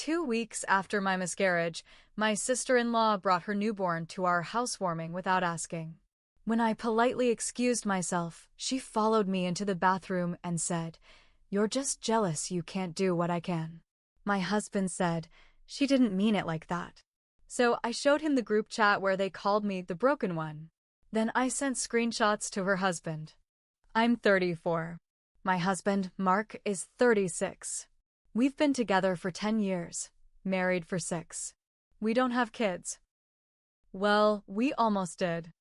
2 weeks after my miscarriage, my sister-in-law brought her newborn to our housewarming without asking. When I politely excused myself, she followed me into the bathroom and said, "You're just jealous you can't do what I can." My husband said, "She didn't mean it like that." So I showed him the group chat where they called me the broken one. Then I sent screenshots to her husband. I'm 34. My husband, Mark, is 36. We've been together for 10 years, married for 6. We don't have kids. Well, we almost did.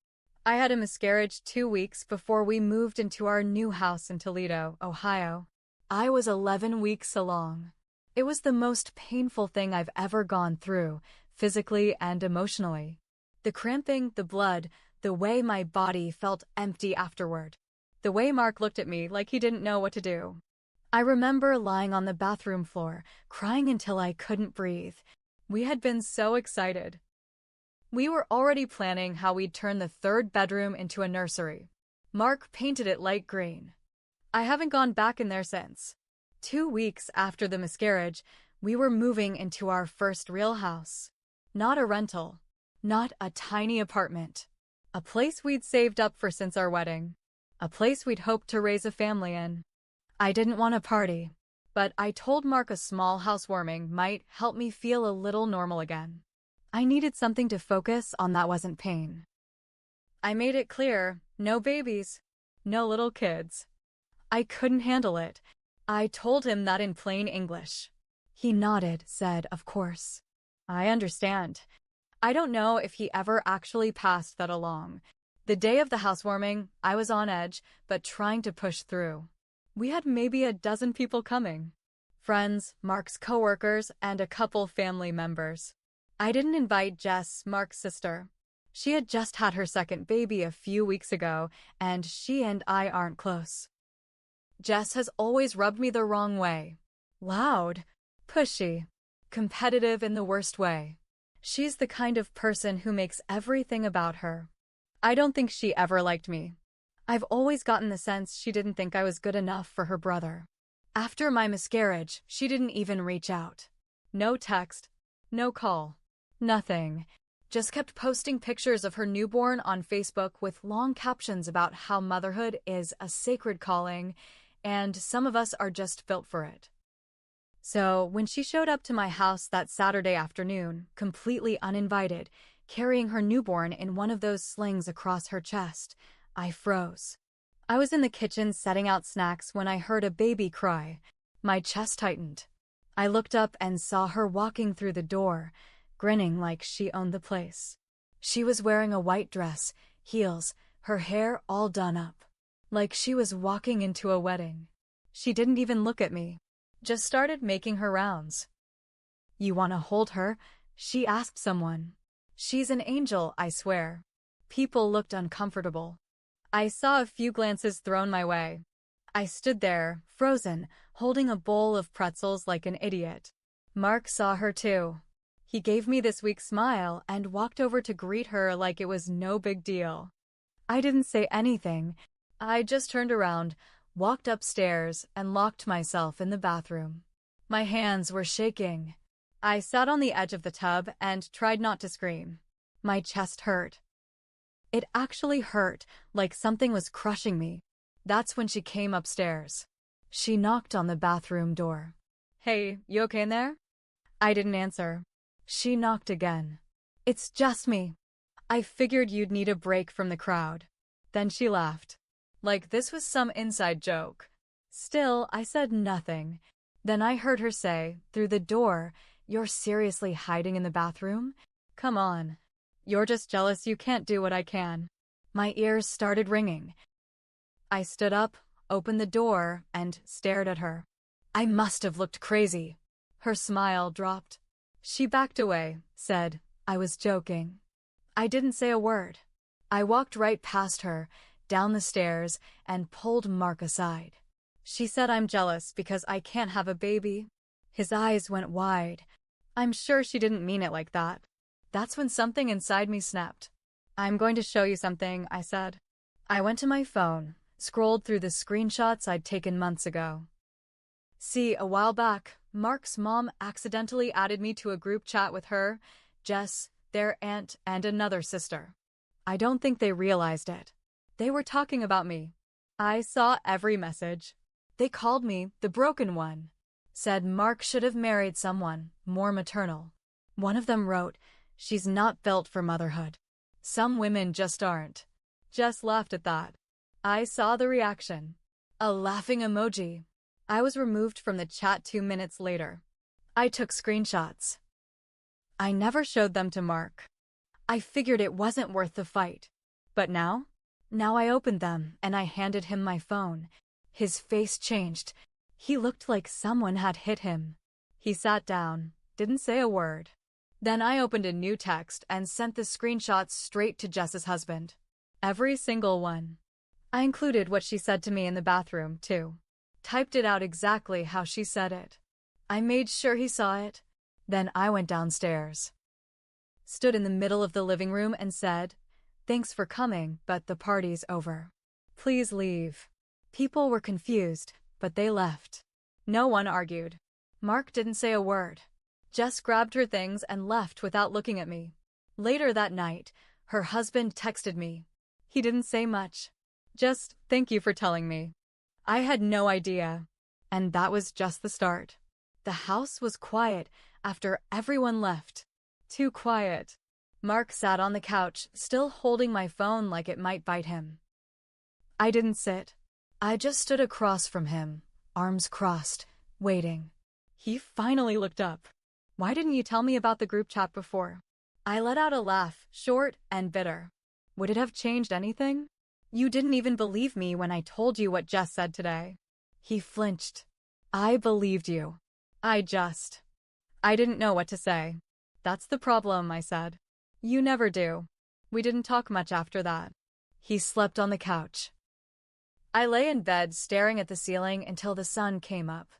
I had a miscarriage 2 weeks before we moved into our new house in Toledo, Ohio. I was 11 weeks along. It was the most painful thing I've ever gone through, physically and emotionally. The cramping, the blood, the way my body felt empty afterward. The way Mark looked at me like he didn't know what to do. I remember lying on the bathroom floor, crying until I couldn't breathe. We had been so excited. We were already planning how we'd turn the third bedroom into a nursery. Mark painted it light green. I haven't gone back in there since. 2 weeks after the miscarriage, we were moving into our first real house. Not a rental. Not a tiny apartment. A place we'd saved up for since our wedding. A place we'd hoped to raise a family in. I didn't want a party, but I told Mark a small housewarming might help me feel a little normal again. I needed something to focus on that wasn't pain. I made it clear, no babies, no little kids. I couldn't handle it. I told him that in plain English. He nodded, said, "Of course. I understand." I don't know if he ever actually passed that along. The day of the housewarming, I was on edge, but trying to push through. We had maybe a dozen people coming. Friends, Mark's coworkers, and a couple family members. I didn't invite Jess, Mark's sister. She had just had her second baby a few weeks ago, and she and I aren't close. Jess has always rubbed me the wrong way. Loud, pushy, competitive in the worst way. She's the kind of person who makes everything about her. I don't think she ever liked me. I've always gotten the sense she didn't think I was good enough for her brother. After my miscarriage, she didn't even reach out. No text, no call, nothing. Just kept posting pictures of her newborn on Facebook with long captions about how motherhood is a sacred calling, and some of us are just built for it. So, when she showed up to my house that Saturday afternoon, completely uninvited, carrying her newborn in one of those slings across her chest, I froze. I was in the kitchen setting out snacks when I heard a baby cry. My chest tightened. I looked up and saw her walking through the door, grinning like she owned the place. She was wearing a white dress, heels, her hair all done up. Like she was walking into a wedding. She didn't even look at me. Just started making her rounds. "You want to hold her?" she asked someone. "She's an angel, I swear." People looked uncomfortable. I saw a few glances thrown my way. I stood there, frozen, holding a bowl of pretzels like an idiot. Mark saw her too. He gave me this weak smile and walked over to greet her like it was no big deal. I didn't say anything. I just turned around, walked upstairs, and locked myself in the bathroom. My hands were shaking. I sat on the edge of the tub and tried not to scream. My chest hurt. It actually hurt, like something was crushing me. That's when she came upstairs. She knocked on the bathroom door. "Hey, you okay in there?" I didn't answer. She knocked again. "It's just me. I figured you'd need a break from the crowd." Then she laughed. Like this was some inside joke. Still, I said nothing. Then I heard her say, through the door, "You're seriously hiding in the bathroom? Come on. You're just jealous you can't do what I can." My ears started ringing. I stood up, opened the door, and stared at her. I must have looked crazy. Her smile dropped. She backed away, said, "I was joking." I didn't say a word. I walked right past her, down the stairs, and pulled Mark aside. She said I'm jealous because I can't have a baby. His eyes went wide. I'm sure she didn't mean it like that. That's when something inside me snapped. "I'm going to show you something," I said. I went to my phone, scrolled through the screenshots I'd taken months ago. See, a while back, Mark's mom accidentally added me to a group chat with her, Jess, their aunt, and another sister. I don't think they realized it. They were talking about me. I saw every message. They called me the broken one. Said Mark should have married someone more maternal. One of them wrote, "She's not built for motherhood. Some women just aren't." Jess laughed at that. I saw the reaction. A laughing emoji. I was removed from the chat 2 minutes later. I took screenshots. I never showed them to Mark. I figured it wasn't worth the fight. But now? Now I opened them and I handed him my phone. His face changed. He looked like someone had hit him. He sat down, didn't say a word. Then I opened a new text and sent the screenshots straight to Jess's husband. Every single one. I included what she said to me in the bathroom, too. Typed it out exactly how she said it. I made sure he saw it. Then I went downstairs. Stood in the middle of the living room and said, "Thanks for coming, but the party's over. Please leave." People were confused, but they left. No one argued. Mark didn't say a word. Jess grabbed her things and left without looking at me. Later that night, her husband texted me. He didn't say much. Just, "Thank you for telling me." I had no idea. And that was just the start. The house was quiet after everyone left. Too quiet. Mark sat on the couch, still holding my phone like it might bite him. I didn't sit. I just stood across from him, arms crossed, waiting. He finally looked up. "Why didn't you tell me about the group chat before?" I let out a laugh, short and bitter. Would it have changed anything? "You didn't even believe me when I told you what Jess said today." He flinched. "I believed you. I didn't know what to say." "That's the problem," I said. "You never do." We didn't talk much after that. He slept on the couch. I lay in bed staring at the ceiling until the sun came up.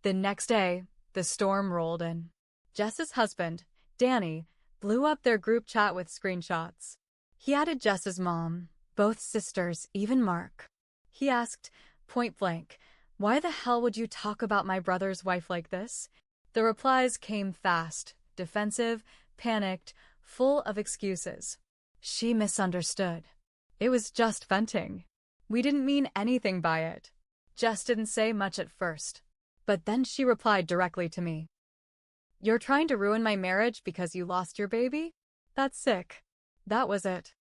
The next day, the storm rolled in. Jess's husband, Danny, blew up their group chat with screenshots. He added Jess's mom, both sisters, even Mark. He asked, point blank, "Why the hell would you talk about my brother's wife like this?" The replies came fast, defensive, panicked, full of excuses. She misunderstood. It was just venting. We didn't mean anything by it. Jess didn't say much at first. But then she replied directly to me. "You're trying to ruin my marriage because you lost your baby? That's sick." That was it.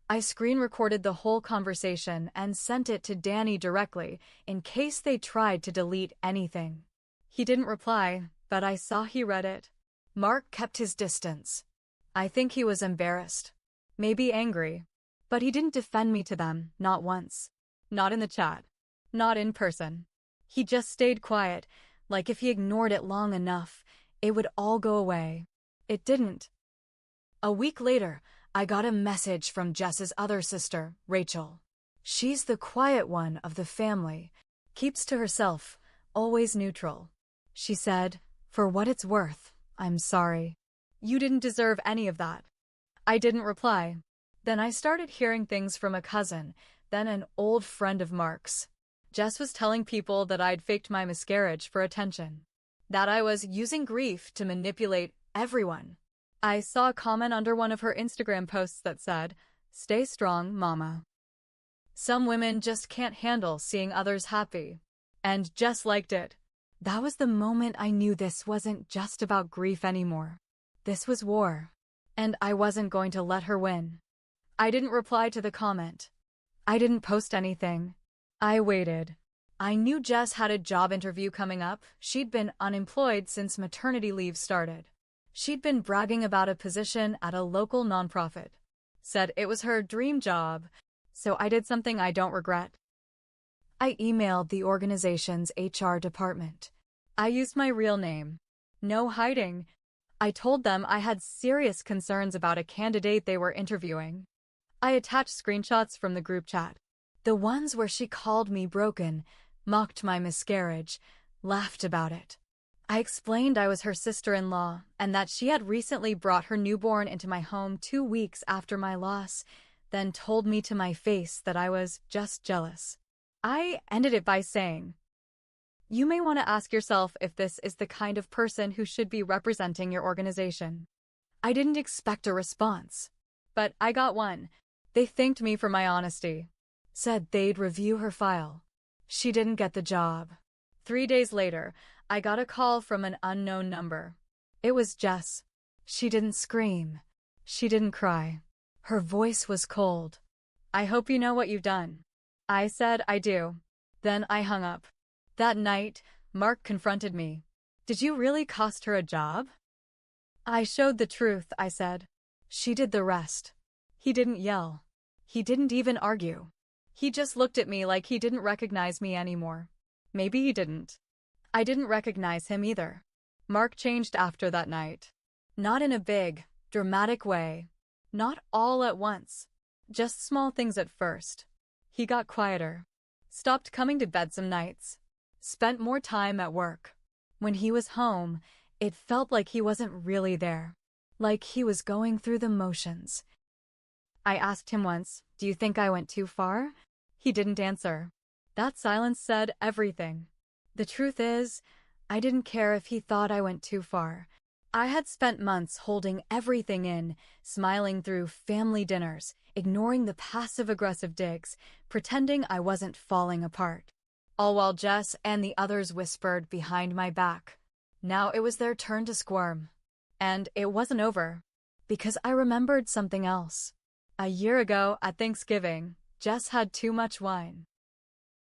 I screen recorded the whole conversation and sent it to Danny directly in case they tried to delete anything. He didn't reply, but I saw he read it. Mark kept his distance. I think he was embarrassed. Maybe angry. But he didn't defend me to them, not once. Not in the chat. Not in person. He just stayed quiet, like if he ignored it long enough, it would all go away. It didn't. A week later, I got a message from Jess's other sister, Rachel. She's the quiet one of the family, keeps to herself, always neutral. She said, "For what it's worth, I'm sorry. You didn't deserve any of that." I didn't reply. Then I started hearing things from a cousin, then an old friend of Mark's. Jess was telling people that I'd faked my miscarriage for attention. That I was using grief to manipulate everyone. I saw a comment under one of her Instagram posts that said, "Stay strong, mama." Some women just can't handle seeing others happy. And Jess liked it. That was the moment I knew this wasn't just about grief anymore. This was war. And I wasn't going to let her win. I didn't reply to the comment. I didn't post anything. I waited. I knew Jess had a job interview coming up. She'd been unemployed since maternity leave started. She'd been bragging about a position at a local nonprofit. Said it was her dream job, so I did something I don't regret. I emailed the organization's HR department. I used my real name. No hiding. I told them I had serious concerns about a candidate they were interviewing. I attached screenshots from the group chat. The ones where she called me broken, mocked my miscarriage, laughed about it. I explained I was her sister-in-law and that she had recently brought her newborn into my home 2 weeks after my loss, then told me to my face that I was just jealous. I ended it by saying, You may want to ask yourself if this is the kind of person who should be representing your organization. I didn't expect a response, but I got one. They thanked me for my honesty. Said they'd review her file. She didn't get the job. 3 days later, I got a call from an unknown number. It was Jess. She didn't scream. She didn't cry. Her voice was cold. I hope you know what you've done. I said I do. Then I hung up. That night, Mark confronted me. Did you really cost her a job? I showed the truth, I said. She did the rest. He didn't yell. He didn't even argue. He just looked at me like he didn't recognize me anymore. Maybe he didn't. I didn't recognize him either. Mark changed after that night. Not in a big, dramatic way. Not all at once. Just small things at first. He got quieter. Stopped coming to bed some nights. Spent more time at work. When he was home, it felt like he wasn't really there. Like he was going through the motions. I asked him once, "Do you think I went too far?" He didn't answer. That silence said everything. The truth is, I didn't care if he thought I went too far. I had spent months holding everything in, smiling through family dinners, ignoring the passive-aggressive digs, pretending I wasn't falling apart. All while Jess and the others whispered behind my back. Now it was their turn to squirm. And it wasn't over. Because I remembered something else. A year ago, at Thanksgiving, Jess had too much wine.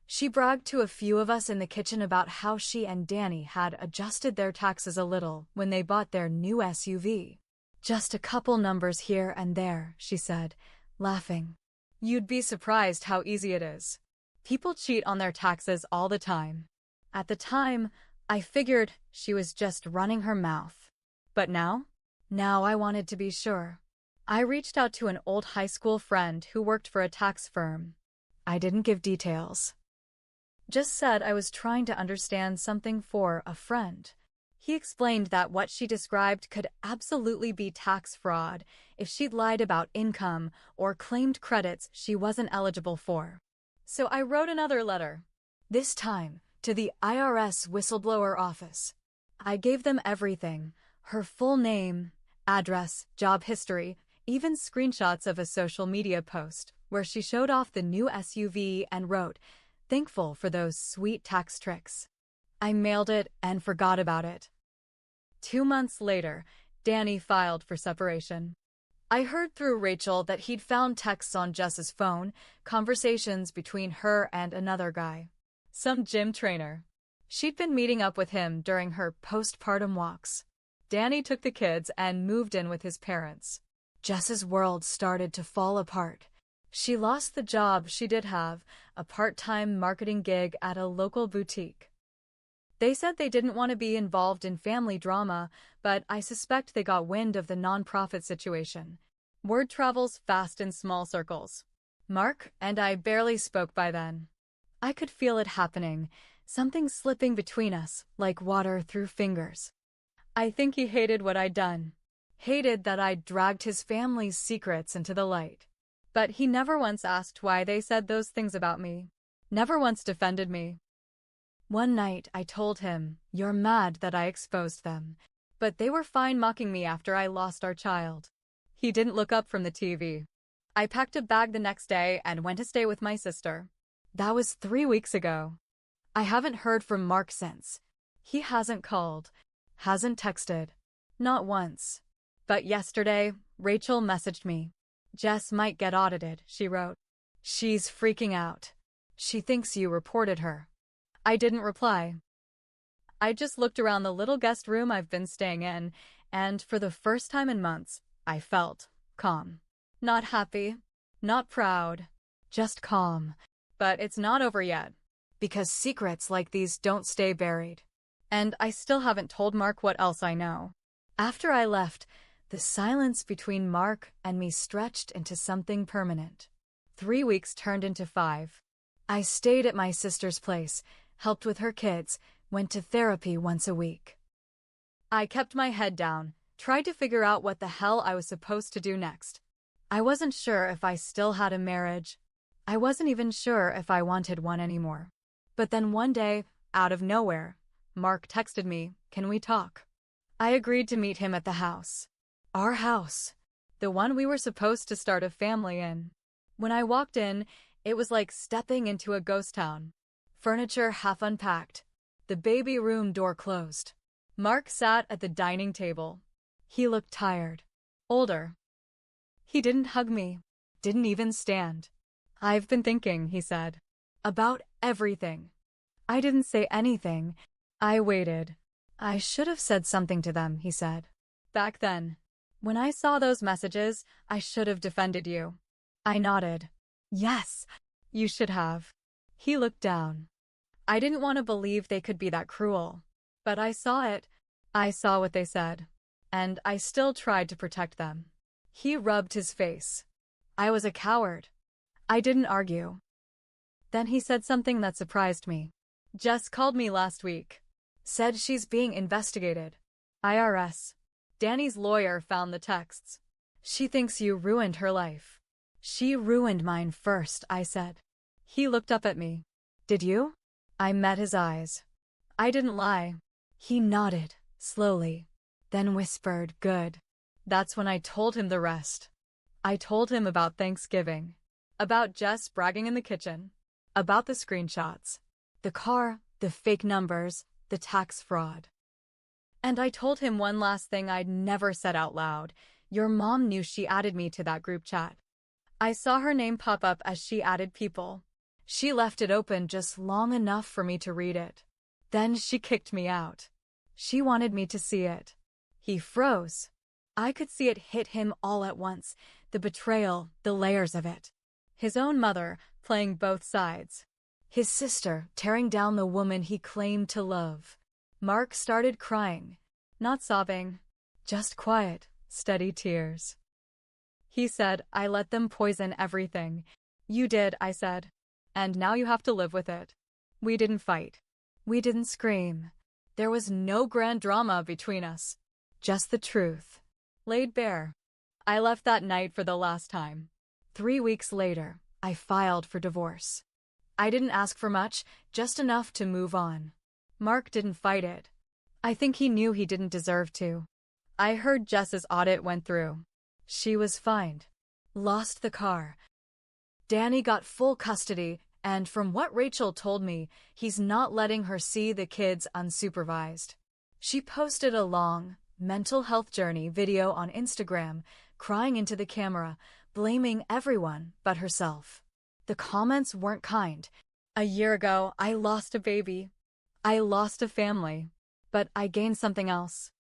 She bragged to a few of us in the kitchen about how she and Danny had adjusted their taxes a little when they bought their new SUV. Just a couple numbers here and there, she said, laughing. You'd be surprised how easy it is. People cheat on their taxes all the time. At the time, I figured she was just running her mouth. But now? Now I wanted to be sure. I reached out to an old high school friend who worked for a tax firm. I didn't give details. Just said I was trying to understand something for a friend. He explained that what she described could absolutely be tax fraud if she'd lied about income or claimed credits she wasn't eligible for. So I wrote another letter. This time, to the IRS whistleblower office. I gave them everything, her full name, address, job history, even screenshots of a social media post where she showed off the new SUV and wrote, "Thankful for those sweet tax tricks." I mailed it and forgot about it. 2 months later, Danny filed for separation. I heard through Rachel that he'd found texts on Jess's phone, conversations between her and another guy. Some gym trainer. She'd been meeting up with him during her postpartum walks. Danny took the kids and moved in with his parents. Jess's world started to fall apart. She lost the job she did have, a part-time marketing gig at a local boutique. They said they didn't want to be involved in family drama, but I suspect they got wind of the nonprofit situation. Word travels fast in small circles. Mark and I barely spoke by then. I could feel it happening, something slipping between us, like water through fingers. I think he hated what I'd done. Hated that I'd dragged his family's secrets into the light. But he never once asked why they said those things about me. Never once defended me. One night I told him, "You're mad that I exposed them." But they were fine mocking me after I lost our child. He didn't look up from the TV. I packed a bag the next day and went to stay with my sister. That was 3 weeks ago. I haven't heard from Mark since. He hasn't called. Hasn't texted. Not once. But yesterday, Rachel messaged me. "Jess might get audited," she wrote. "She's freaking out. She thinks you reported her." I didn't reply. I just looked around the little guest room I've been staying in, and for the first time in months, I felt calm. Not happy, not proud, just calm. But it's not over yet, because secrets like these don't stay buried. And I still haven't told Mark what else I know. After I left, the silence between Mark and me stretched into something permanent. 3 weeks turned into 5. I stayed at my sister's place, helped with her kids, went to therapy once a week. I kept my head down, tried to figure out what the hell I was supposed to do next. I wasn't sure if I still had a marriage. I wasn't even sure if I wanted one anymore. But then one day, Out of nowhere, Mark texted me, "Can we talk?" I agreed to meet him at the house. Our house. The one we were supposed to start a family in. When I walked in, it was like stepping into a ghost town. Furniture half unpacked. The baby room door closed. Mark sat at the dining table. He looked tired. Older. He didn't hug me. Didn't even stand. "I've been thinking," he said. "About everything." I didn't say anything. I waited. "I should have said something to them," he said. "Back then. When I saw those messages, I should have defended you." I nodded. "Yes, you should have." He looked down. I didn't want to believe they could be that cruel. But I saw it. I saw what they said. And I still tried to protect them. He rubbed his face. I was a coward. I didn't argue. Then he said something that surprised me. "Jess called me last week. Said she's being investigated. IRS. Danny's lawyer found the texts. She thinks you ruined her life." "She ruined mine first," I said. He looked up at me. "Did you?" I met his eyes. I didn't lie. He nodded, slowly, then whispered, "Good." That's when I told him the rest. I told him about Thanksgiving. About Jess bragging in the kitchen. About the screenshots. The car, the fake numbers, the tax fraud. And I told him one last thing I'd never said out loud. Your mom knew she added me to that group chat. I saw her name pop up as she added people. She left it open just long enough for me to read it. Then she kicked me out. She wanted me to see it. He froze. I could see it hit him all at once, the betrayal, the layers of it. His own mother, playing both sides. His sister, tearing down the woman he claimed to love. Mark started crying. Not sobbing. Just quiet, steady tears. He said, "I let them poison everything." "You did," I said. "And now you have to live with it." We didn't fight. We didn't scream. There was no grand drama between us. Just the truth. Laid bare. I left that night for the last time. 3 weeks later, I filed for divorce. I didn't ask for much, just enough to move on. Mark didn't fight it. I think he knew he didn't deserve to. I heard Jess's audit went through. She was fined. Lost the car. Danny got full custody, and from what Rachel told me, he's not letting her see the kids unsupervised. She posted a long, mental health journey video on Instagram, crying into the camera, blaming everyone but herself. The comments weren't kind. "A year ago, I lost a baby. I lost a family. But I gained something else.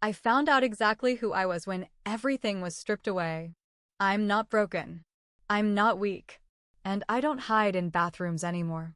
I found out exactly who I was when everything was stripped away. I'm not broken. I'm not weak. And I don't hide in bathrooms anymore."